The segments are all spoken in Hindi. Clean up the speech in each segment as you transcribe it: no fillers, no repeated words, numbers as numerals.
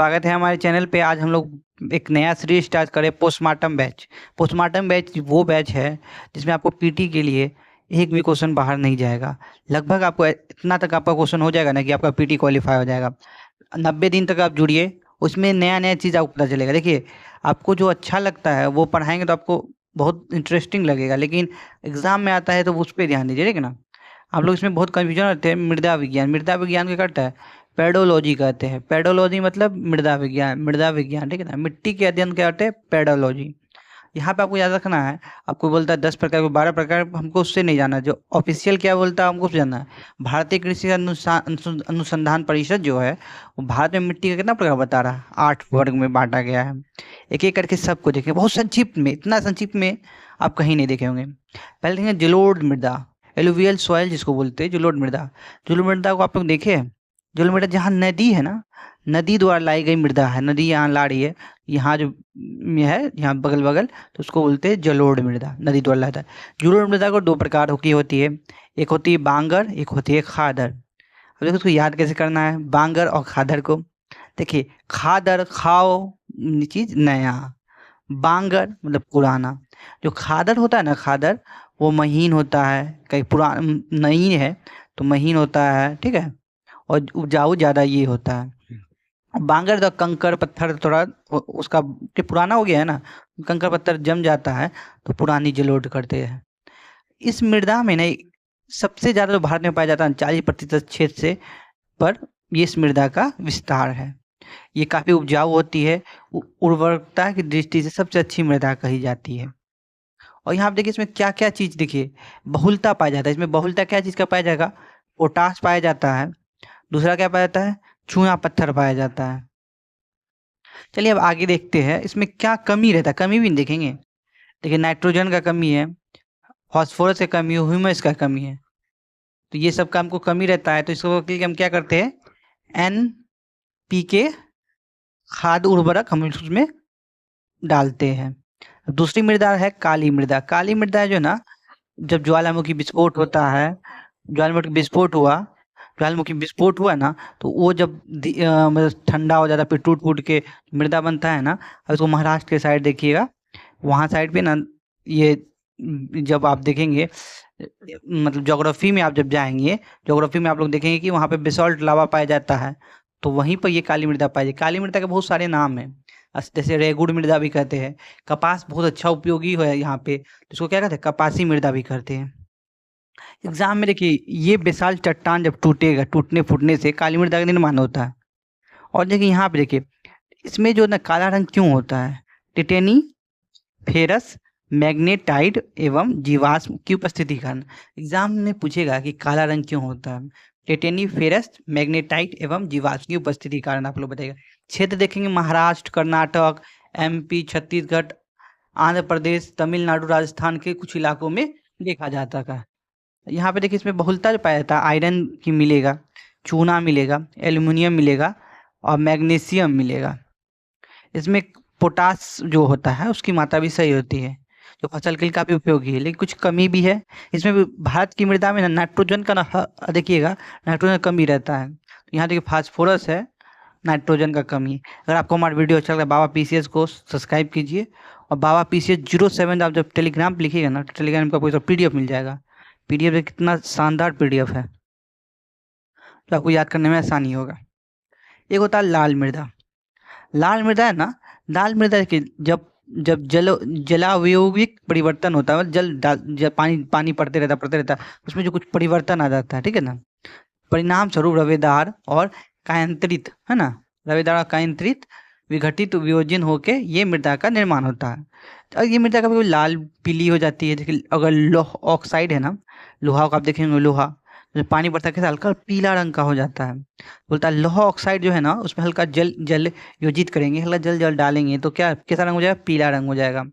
स्वागत है हमारे चैनल पे। आज हम लोग एक नया सीरीज स्टार्ट करें, पोस्टमार्टम बैच। पोस्टमार्टम बैच वो बैच है जिसमें आपको पीटी के लिए एक भी क्वेश्चन बाहर नहीं जाएगा। लगभग आपको इतना तक आपका क्वेश्चन हो जाएगा ना कि आपका पीटी क्वालिफाई हो जाएगा। 90 दिन तक आप जुड़िए, उसमें नया नया चीज़ आपको पता चलेगा। देखिए, आपको जो अच्छा लगता है वो पढ़ाएंगे तो आपको बहुत इंटरेस्टिंग लगेगा, लेकिन एग्जाम में आता है तो उस पर ध्यान दीजिए, ठीक है ना। आप लोग इसमें बहुत कन्फ्यूजन होते हैं। मृदा विज्ञान क्या करता है? पेडोलॉजी कहते हैं। पेडोलॉजी मतलब मृदा विज्ञान, ठीक है ना। मिट्टी के अध्ययन क्या करते हैं? पेडोलॉजी। यहाँ पे आपको याद रखना है, आपको बोलता है 10 प्रकार को 12 प्रकार, हमको उससे नहीं जाना। जो ऑफिशियल क्या बोलता है हमको उससे जानना है। भारतीय कृषि अनुसंधान परिषद जो है वो भारत में मिट्टी का कितना प्रकार बता रहा है? 8 वर्ग में बांटा गया है। एक एक करके सबको देखें, बहुत संक्षिप्त में, इतना संक्षिप्त में आप कहीं नहीं देखे होंगे। पहले देखेंगे जलोढ़ मृदा, एलुवियल सॉइल जिसको बोलते हैं, जलोढ़ मृदा। जलोढ़ मृदा को आप लोग देखे? जलोढ़ मृदा जहाँ नदी है ना, नदी द्वारा लाई गई मृदा है। नदी यहाँ ला रही है, यहाँ जो है यहाँ बगल बगल, तो उसको बोलते हैं जलोढ़ मृदा, नदी द्वारा लाता है। जलोढ़ मृदा को 2 प्रकार की होती है, एक होती है बांगर, एक होती है खादर। अब देखो उसको याद कैसे करना है, बांगर और खादर को। देखिए, खादर खाओ चीज नया, बांगर मतलब पुराना। जो खादर होता है ना, खादर वो महीन होता है, कहीं पुराना नहीं है तो महीन होता है, ठीक है, और उपजाऊ ज़्यादा ये होता है। बांगर तो कंकर पत्थर थोड़ा उसका जो पुराना हो गया है ना, कंकर पत्थर जम जाता है तो पुरानी जलोढ़ करते हैं। इस मृदा में नहीं, सबसे ज़्यादा तो भारत में पाया जाता है 40% क्षेत्र से, पर ये इस मृदा का विस्तार है। ये काफ़ी उपजाऊ होती है, उर्वरकता की दृष्टि से सबसे अच्छी मृदा कही जाती है। और यहाँ आप देखिए इसमें क्या क्या चीज़, देखिए बहुलता पाया जाता है। इसमें बहुलता क्या चीज़ का पाया जाएगा? पोटाश पाया जाता है। दूसरा क्या पाया जाता है? चूना पत्थर पाया जाता है। चलिए अब आगे देखते हैं इसमें क्या कमी रहता है, कमी भी देखेंगे। देखिए, नाइट्रोजन का कमी है, फास्फोरस का कमी है, ह्यूमस का कमी है। तो ये सब का हमको कमी रहता है, तो इसको के लिए हम क्या करते हैं? NPK खाद उर्वरक हम उसमें डालते हैं। दूसरी मृदा है काली मृदा। काली मृदा जो है ना, जब ज्वालामुखी विस्फोट होता है, ज्वालामुखी विस्फोट हुआ, ज्वालामुखी विस्फोट हुआ ना, तो वो जब मतलब ठंडा हो जाता है, फिर टूट फूट के मृदा बनता है ना। अब इसको महाराष्ट्र के साइड देखिएगा, वहाँ साइड पे ना, ये जब आप देखेंगे, मतलब ज्योग्राफी में आप जब जाएंगे, ज्योग्राफी में आप लोग देखेंगे कि वहाँ पे बेसॉल्ट लावा पाया जाता है, तो वहीं पर ये काली मृदा पाई जाती है। काली मृदा के बहुत सारे नाम हैं, जैसे रेगुड़ मृदा भी कहते हैं। कपास बहुत अच्छा उपयोगी है यहाँ पे, तो इसको क्या कहते हैं? कपासी मृदा भी कहते हैं। एग्जाम में देखिए, ये बेसाल चट्टान जब टूटेगा, टूटने फूटने से काली मृदा का निर्माण होता है। और देखिए यहाँ पे देखिए, इसमें जो ना काला रंग क्यों होता है? टिटेनी फेरस मैग्नेटाइट एवं जीवाश्म की उपस्थिति के कारण। एग्जाम में पूछेगा कि काला रंग क्यों होता है? टिटेनी फेरस मैग्नेटाइट एवं जीवाश्म की उपस्थिति के कारण आप लोग बताइएगा। क्षेत्र देखेंगे, महाराष्ट्र, कर्नाटक, MP, छत्तीसगढ़, आंध्र प्रदेश, तमिलनाडु, राजस्थान के कुछ इलाकों में देखा जाता है। यहाँ पे देखिए, इसमें बहुलता जो पाया जाता है, आयरन की मिलेगा, चूना मिलेगा, एल्युमिनियम मिलेगा और मैग्नीशियम मिलेगा। इसमें पोटास जो होता है उसकी मात्रा भी सही होती है, जो फसल के लिए काफ़ी उपयोगी है, लेकिन कुछ कमी भी है। इसमें भी भारत की मृदा में ना नाइट्रोजन का ना देखिएगा, नाइट्रोजन का कमी रहता है। तो यहाँ देखिए फास्फोरस है, नाइट्रोजन का कमी है। अगर आपको हमारा वीडियो अच्छा लगता है, बाबा PCS को सब्सक्राइब कीजिए। और बाबा PCS 07 आप जब टेलीग्राम पर लिखिएगा ना, टेलीग्राम का कोई PDF मिल जाएगा। PDF में कितना शानदार PDF है, जो आपको याद करने में आसानी होगा। एक होता है लाल मृदा। लाल मृदा है ना, लाल मृदा के जब जब जलावयविक परिवर्तन होता है, पानी पड़ते रहता है, उसमें जो कुछ परिवर्तन आ जाता है, ठीक है ना, परिणाम स्वरूप रवेदार और कायांतरित, है ना, रवेदार और कायांतरित विघटित वियोजन होके ये मृदा का निर्माण होता है। तो ये मृदा कभी लाल पीली हो जाती है। देखिए, अगर लोह ऑक्साइड है ना, लोहा को आप देखेंगे, लोहा जब पानी पड़ता है कैसा हल्का पीला रंग का हो जाता है। बोलता है लोहा ऑक्साइड जो है ना, उसमें हल्का जल योजित करेंगे, हल्का जल डालेंगे तो क्या कैसा रंग हो जाएगा? पीला रंग हो जाएगा।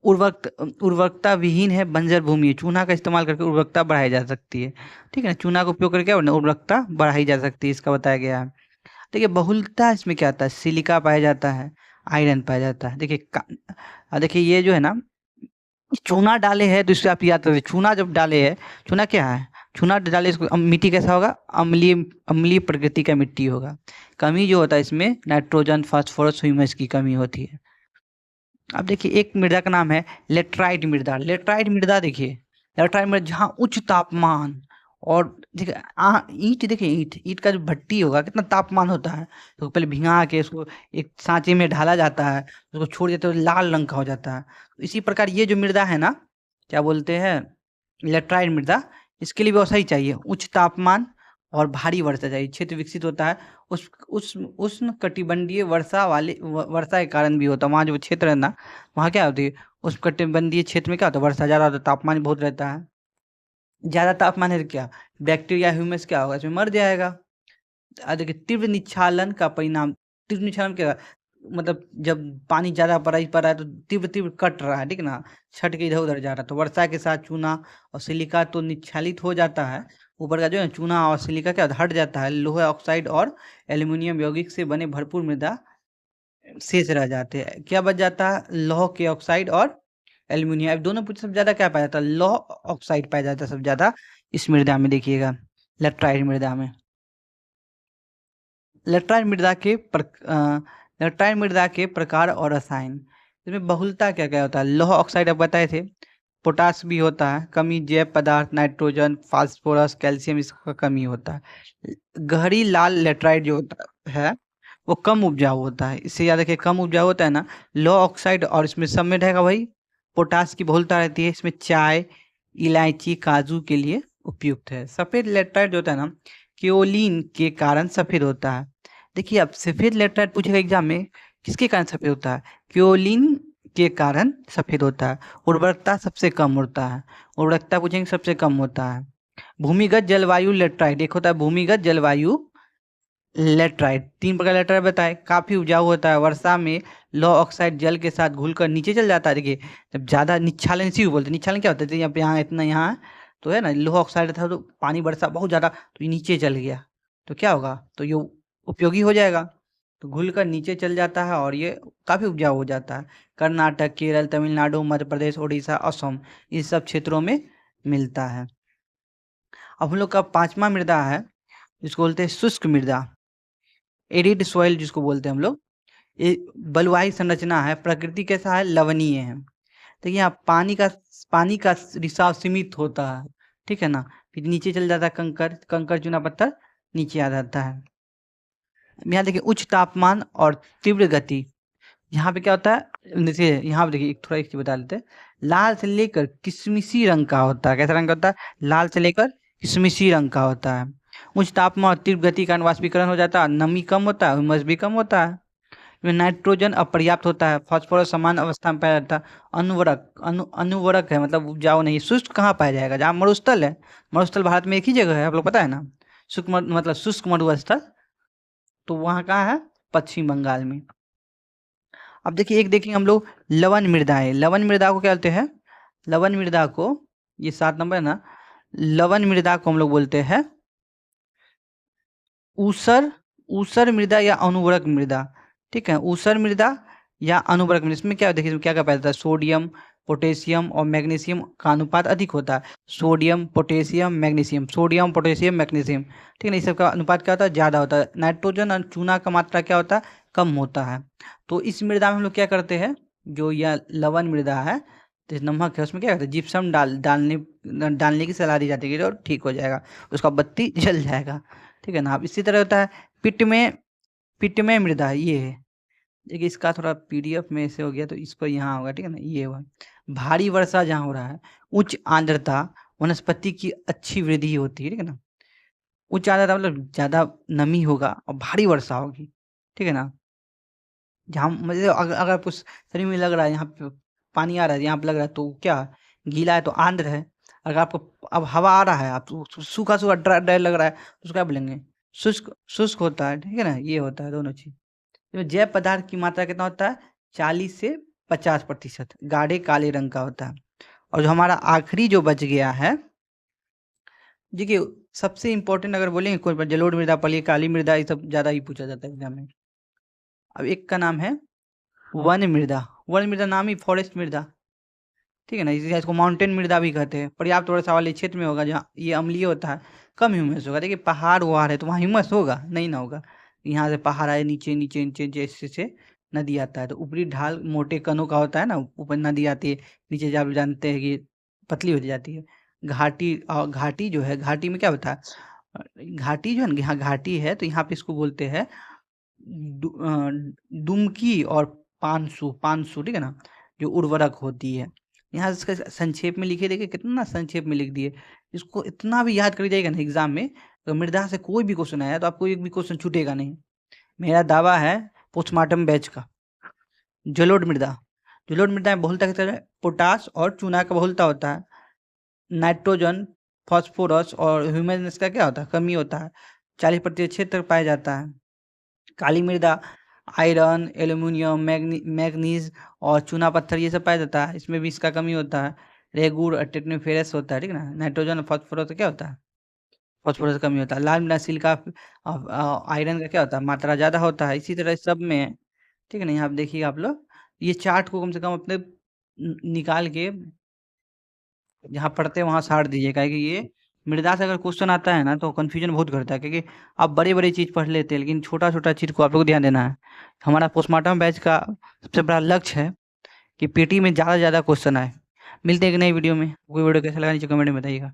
उर्वरकता विहीन है, बंजर भूमि है। चूना का इस्तेमाल करके उर्वरकता बढ़ाई जा सकती है, ठीक है ना। चूना का उपयोग करके उर्वरकता बढ़ाई जा सकती है, इसका बताया गया है। देखिए, बहुलता इसमें क्या आता है? सिलिका पाया जाता है, आयरन पाया जाता है। देखिए ये जो है ना, चूना डाले है तो इससे आप याद करिए, चूना जब डाले है, चूना क्या है? चूना डाले इसको मिट्टी कैसा होगा, अम्लीय अम्लीय प्रकृति का मिट्टी होगा। कमी जो होता है इसमें नाइट्रोजन, फास्फोरस, ह्यूमस की कमी होती है। अब देखिए एक मृदा का नाम है लेटराइट मृदा। लेटराइट मृदा देखिए, लेटराइट मृदा जहाँ उच्च तापमान और देखिए ईंट, देखिए ईंट ईंट का जो भट्टी होगा कितना तापमान होता है, तो पहले भिंगा के उसको एक सांचे में ढाला जाता है, उसको छोड़ देते तो लाल रंग का हो जाता है। तो इसी प्रकार ये जो मृदा है ना, क्या बोलते हैं, लेटराइट मृदा, इसके लिए भी वैसा ही चाहिए, उच्च तापमान और भारी वर्षा चाहिए। क्षेत्र विकसित होता है उस उष्ण कटिबंधीय वर्षा के कारण भी होता है। वहाँ जो क्षेत्र है ना, वहाँ क्या होती है, उस कटिबंधीय क्षेत्र में क्या होता है, वर्षा ज़्यादा होता है, तापमान बहुत रहता है। ज़्यादा तापमान है तो क्या, बैक्टीरिया ह्यूमस क्या होगा, इसमें मर जाएगा। देखिए तीव्र निच्छालन का परिणाम, तीव्र निच्छालन क्या, मतलब जब पानी ज़्यादा पड़ा है तो तीव्र तीव्र कट रहा है, ठीक है ना, छट के इधर उधर जा रहा है, तो वर्षा के साथ चूना और सिलिका तो निच्छालित हो जाता है, ऊपर का जो है चूना और सिलिका क्या हट जाता है, लोहे ऑक्साइड और एल्यूमिनियम यौगिक से बने भरपूर मृदा शेष रह जाते हैं। क्या बच जाता है, लौह के ऑक्साइड और एल्यूमिनियम। अब दोनों पूछे सबसे ज्यादा क्या पाया जाता है, लौह ऑक्साइड पाया जाता है सबसे ज्यादा इस मृदा में, देखिएगा लेटराइट मृदा में। लेटराइट मृदा के लेटराइट मृदा के प्रकार और रसायन, इसमें बहुलता क्या क्या होता है, लौह ऑक्साइड अब बताए थे, पोटास भी होता है, कमी जैव पदार्थ नाइट्रोजन, फास्फोरस, कैल्शियम, इसका कमी होता है। गहरी लाल लेटराइट जो होता है वो कम उपजाऊ होता है, इससे याद रखिए कम उपजाऊ होता है ना, लो ऑक्साइड, और इसमें सब में रहेगा वही पोटास की बहुलता रहती है, इसमें चाय, इलायची, काजू के लिए उपयुक्त है। सफेद लेटराइट जो होता है ना, केओलिन के कारण सफेद होता है। देखिए अब सफेद लेटराइट पूछेगा एग्जाम में, किसके कारण सफेद होता है, केओलिन के कारण सफेद होता है। उर्वरकता सबसे कम होता है, उर्वरकता पूछेंगे सबसे कम होता है। भूमिगत जलवायु लेटराइट, एक होता है भूमिगत जलवायु लेटराइट, तीन प्रकार लेटराइट बताए, काफी उपजाऊ होता है, वर्षा में लौ ऑक्साइड जल के साथ घुलकर नीचे चल जाता है। देखिए जब ज्यादा निच्छालन, इसी को बोलते हैं निच्छालन, क्या होता है, यहाँ पे यहाँ इतना यहाँ है, तो है ना लोह ऑक्साइड था, तो पानी बरसा बहुत ज्यादा तो ये नीचे चल गया, तो क्या होगा, तो ये उपयोगी हो जाएगा, तो घुलकर नीचे चल जाता है और ये काफी उपजाऊ हो जाता है। कर्नाटक, केरल, तमिलनाडु, मध्य प्रदेश, उड़ीसा, असम, इस सब क्षेत्रों में मिलता है। अब हम लोग का पांचवा मृदा है जिसको बोलते हैं शुष्क मृदा, एरिड सॉइल जिसको बोलते हैं हम लोग। ये बलुआही संरचना है, प्रकृति कैसा है, लवणीय है। देखिए यहाँ पानी का रिसाव सीमित होता है, ठीक है ना, फिर नीचे चल जाता है, कंकर कंकर चूना पत्थर नीचे आ जाता है। यहाँ देखिए उच्च तापमान और तीव्र गति, यहाँ पे क्या होता है, देखिए यहाँ पे देखिए थोड़ा एक चीज बता देते हैं, लाल से लेकर किशमिशी रंग का होता है, कैसा रंग का होता है, लाल से लेकर किशमिशी रंग का होता है। उच्च तापमान और तीव्र गति का वाष्पीकरण हो जाता है, नमी कम होता है, ह्यूमस भी कम होता है, इसमें नाइट्रोजन अपर्याप्त होता है, फास्फोरस समान अवस्था में पाया जाता है, अनुवरक है, मतलब उपजाऊ नहीं। शुष्क कहाँ पाया जाएगा, जहाँ मरुस्थल है, मरुस्थल भारत में एक ही जगह है, आप लोग पता है ना, मतलब शुष्क मरुस्थल, तो वहाँ कहाँ है, पश्चिम बंगाल में। अब देखिए एक देखेंगे हम लोग लवण मृदा है, लवण मृदा को क्या बोलते हैं, लवण मृदा को, ये 7 नंबर है ना, लवण मृदा को हम लोग बोलते हैं ऊसर, ऊसर मृदा या अनुवर्तक मृदा, ठीक है, ऊसर मृदा या अनुवर्तक मृदा। इसमें क्या देखिए, इसमें क्या क्या पाया जाता है, सोडियम, पोटेशियम और मैग्नीशियम का अनुपात अधिक होता है, sodium, potassium, magnesium, sodium, potassium, magnesium, ठीक है ना, इस सब का अनुपात क्या होता है, ज़्यादा होता है। नाइट्रोजन और चूना का मात्रा क्या होता है, कम होता है। तो इस मृदा में हम लोग क्या करते हैं, जो यह लवण मृदा है, तो नमक है उसमें क्या करते हैं, जिप्सम डालने की सलाह दी जाती है, और ठीक हो जाएगा, उसका बत्ती जल जाएगा, ठीक है ना। अब इसी तरह होता है पिट में मृदा, ये है, देखिए इसका थोड़ा पीडीएफ में से हो गया तो इसको यहाँ होगा, ठीक है ना, ये हुआ भारी वर्षा जहाँ हो रहा है, उच्च आर्द्रता, वनस्पति की अच्छी वृद्धि होती है, ठीक है ना, उच्च आर्द्रता मतलब ज्यादा नमी होगा और भारी वर्षा होगी, ठीक है ना। जहाँ मतलब अगर आपको शरीर में लग रहा है यहाँ पे पानी आ रहा है, यहाँ पे लग रहा है तो क्या, गीला है तो आर्द्र है। अगर आपको अब हवा आ रहा है, आप सूखा सूखा ड्राई ड्राई लग रहा है, तो उसको क्या बोलेंगे, शुष्क शुष्क होता है, ठीक है ना, ये होता है दोनों चीज। तो जैव पदार्थ की मात्रा कितना होता है, 40 से 50%, गाढ़े काले रंग का होता है। और जो हमारा आखिरी जो बच गया है, देखिए सबसे इंपॉर्टेंट अगर बोलेंगे कोई पर, जलोढ़ मृदा, पली काली मृदा, ये सब ज्यादा ही पूछा जाता है एग्जाम में। अब एक का नाम है वन मृदा, वन मृदा नाम ही फॉरेस्ट मृदा, ठीक है ना, इसी इसको माउंटेन मृदा भी कहते हैं। पर्याप्त वर्षा वाले क्षेत्र में होगा जहाँ ये अम्लीय होता है, कम ह्यूमस होगा। देखिए पहाड़ वहाड़ है तो वहाँ ह्यूमस होगा नहीं ना होगा। यहाँ से पहाड़ आए नीचे नीचे नीचे जैसे से नदी आता है, तो ऊपरी ढाल मोटे कणों का होता है ना, ऊपर नदी आती है, नीचे जब जानते हैं कि पतली हो जाती है। घाटी, और घाटी जो है, घाटी में क्या होता है, घाटी जो है ना, यहाँ घाटी है तो यहाँ पे इसको बोलते हैं दुमकी और पानसु, पानसु, ठीक है ना, जो उर्वरक होती है। यहाँ इसका संक्षेप में लिखे, देखिए कितना संक्षेप में लिख दिए। इसको इतना भी याद कर जाएगा ना एग्जाम में, तो मृदा से कोई भी क्वेश्चन आया तो आपको एक भी क्वेश्चन छूटेगा नहीं। मेरा दावा है पोस्टमार्टम बैच का। जलोढ़ मृदा, जलोढ़ मृदा में बहुलता की तरह पोटास और चूना का बहुलता होता है। नाइट्रोजन, फास्फोरस और ह्यूमस का क्या होता है, कमी होता है। 40% क्षेत्र पाया जाता है। काली मृदा आयरन, एल्यूमिनियम, मैग्नीज और चूना पत्थर ये सब पाया जाता है, इसमें भी इसका कमी होता है। रेगुर और टेक्निफेरस होता है, ठीक है ना। नाइट्रोजन और फास्फोरस का क्या होता है, फास्फोरस कमी होता है। लाल मृदा सिलिका आयरन का क्या होता है, मात्रा ज़्यादा होता है। इसी तरह सब में है, ठीक है ना। यहाँ आप देखिए आप लोग ये चार्ट को कम से कम अपने निकाल के जहाँ पढ़ते हैं वहाँ साट दीजिएगा, कि ये मृदा से अगर क्वेश्चन आता है ना तो कन्फ्यूजन बहुत करता है, क्योंकि आप बड़े बड़े चीज़ पढ़ लेते हैं लेकिन छोटा छोटा चीज़ को आप लोग को ध्यान देना है। हमारा पोस्टमार्टम बैच का सबसे बड़ा लक्ष्य है कि पीटी में ज़्यादा से ज़्यादा क्वेश्चन आए। मिलते हैं एक नई वीडियो में। कोई वीडियो कैसा लगा नीचे कमेंट में बताइएगा।